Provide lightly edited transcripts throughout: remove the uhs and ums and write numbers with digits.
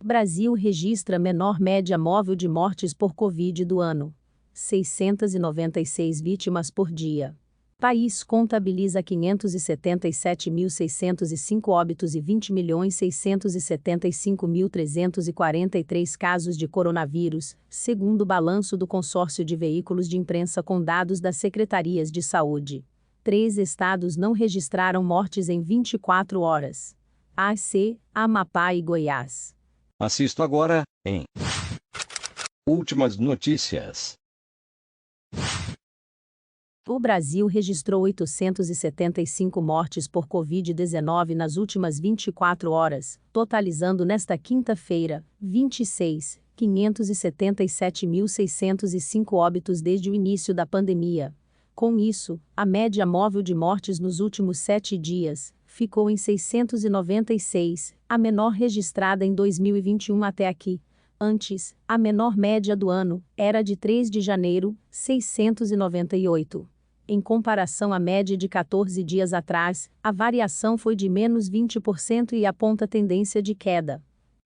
Brasil registra menor média móvel de mortes por Covid do ano. 696 vítimas por dia. País contabiliza 577.605 óbitos e 20.675.343 casos de coronavírus, segundo o balanço do consórcio de veículos de imprensa com dados das secretarias de saúde. 3 estados não registraram mortes em 24 horas. AC, Amapá e Goiás. Assisto agora, em Últimas Notícias. O Brasil registrou 875 mortes por Covid-19 nas últimas 24 horas, totalizando nesta quinta-feira, 26, 577.605 óbitos desde o início da pandemia. Com isso, a média móvel de mortes nos últimos 7 dias ficou em 696, a menor registrada em 2021 até aqui. Antes, a menor média do ano era de 3 de janeiro, 698. Em comparação à média de 14 dias atrás, a variação foi de menos 20% e aponta tendência de queda.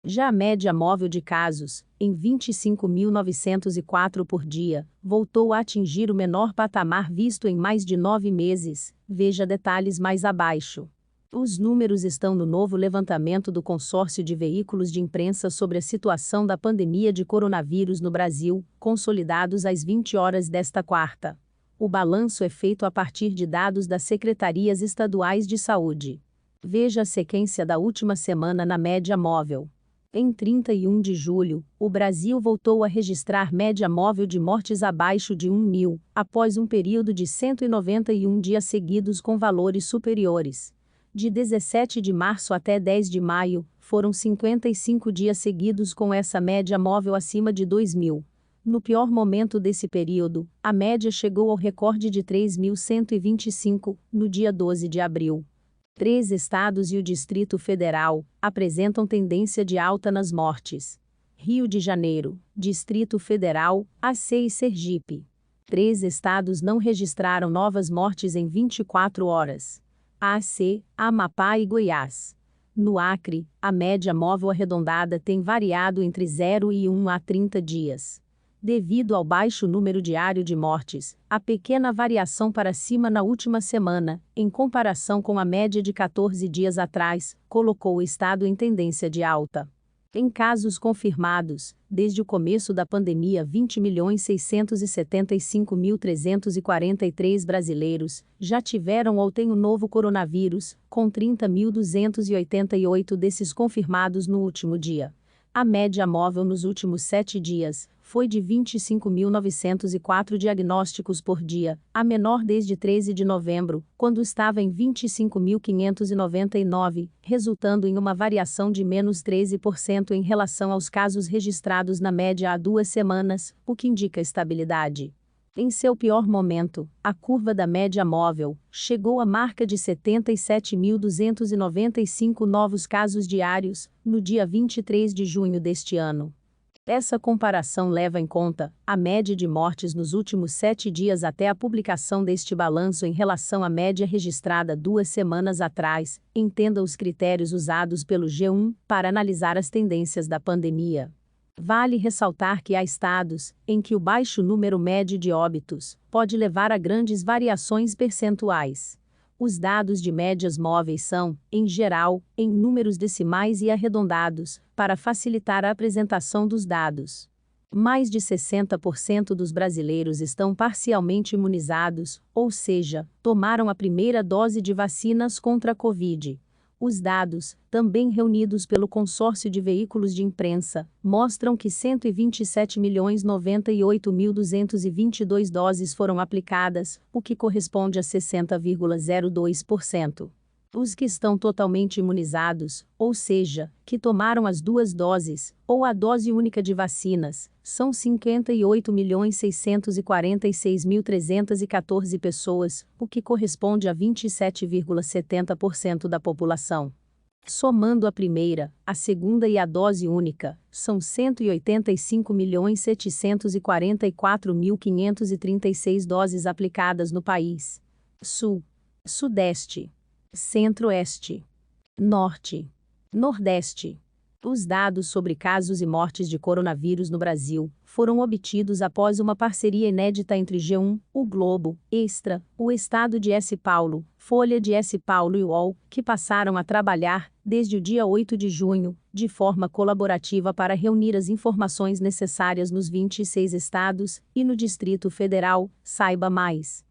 Já a média móvel de casos, em 25.904 por dia, voltou a atingir o menor patamar visto em mais de 9 meses, veja detalhes mais abaixo. Os números estão no novo levantamento do consórcio de veículos de imprensa sobre a situação da pandemia de coronavírus no Brasil, consolidados às 20 horas desta quarta. O balanço é feito a partir de dados das secretarias estaduais de saúde. Veja a sequência da última semana na média móvel. Em 31 de julho, o Brasil voltou a registrar média móvel de mortes abaixo de 1.000, após um período de 191 dias seguidos com valores superiores. De 17 de março até 10 de maio, foram 55 dias seguidos com essa média móvel acima de 2.000. No pior momento desse período, a média chegou ao recorde de 3.125, no dia 12 de abril. 3 estados e o Distrito Federal apresentam tendência de alta nas mortes. Rio de Janeiro, Distrito Federal, AC e Sergipe. 3 estados não registraram novas mortes em 24 horas. AC, Amapá e Goiás. No Acre, a média móvel arredondada tem variado entre 0 e 1 a 30 dias. Devido ao baixo número diário de mortes, a pequena variação para cima na última semana, em comparação com a média de 14 dias atrás, colocou o estado em tendência de alta. Em casos confirmados, desde o começo da pandemia, 20.675.343 brasileiros já tiveram ou têm o novo coronavírus, com 30.288 desses confirmados no último dia. A média móvel nos últimos 7 dias foi de 25.904 diagnósticos por dia, a menor desde 13 de novembro, quando estava em 25.599, resultando em uma variação de menos 13% em relação aos casos registrados na média há 2 semanas, o que indica estabilidade. Em seu pior momento, a curva da média móvel chegou à marca de 77.295 novos casos diários, no dia 23 de junho deste ano. Essa comparação leva em conta a média de mortes nos últimos 7 dias até a publicação deste balanço em relação à média registrada 2 semanas atrás. Entenda os critérios usados pelo G1 para analisar as tendências da pandemia. Vale ressaltar que há estados em que o baixo número médio de óbitos pode levar a grandes variações percentuais. Os dados de médias móveis são, em geral, em números decimais e arredondados, para facilitar a apresentação dos dados. Mais de 60% dos brasileiros estão parcialmente imunizados, ou seja, tomaram a primeira dose de vacinas contra a Covid. Os dados, também reunidos pelo consórcio de veículos de imprensa, mostram que 127.098.222 doses foram aplicadas, o que corresponde a 60,02%. Os que estão totalmente imunizados, ou seja, que tomaram as 2 doses, ou a dose única de vacinas, são 58.646.314 pessoas, o que corresponde a 27,70% da população. Somando a primeira, a segunda e a dose única, são 185.744.536 doses aplicadas no país. Sul, Sudeste, Centro-Oeste, Norte, Nordeste, Os dados sobre casos e mortes de coronavírus no Brasil foram obtidos após uma parceria inédita entre G1, O Globo, Extra, o Estado de S. Paulo, Folha de S. Paulo e UOL, que passaram a trabalhar, desde o dia 8 de junho, de forma colaborativa para reunir as informações necessárias nos 26 estados e no Distrito Federal. Saiba mais.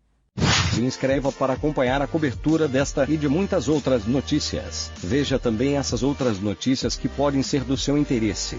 Se inscreva para acompanhar a cobertura desta e de muitas outras notícias. Veja também essas outras notícias que podem ser do seu interesse.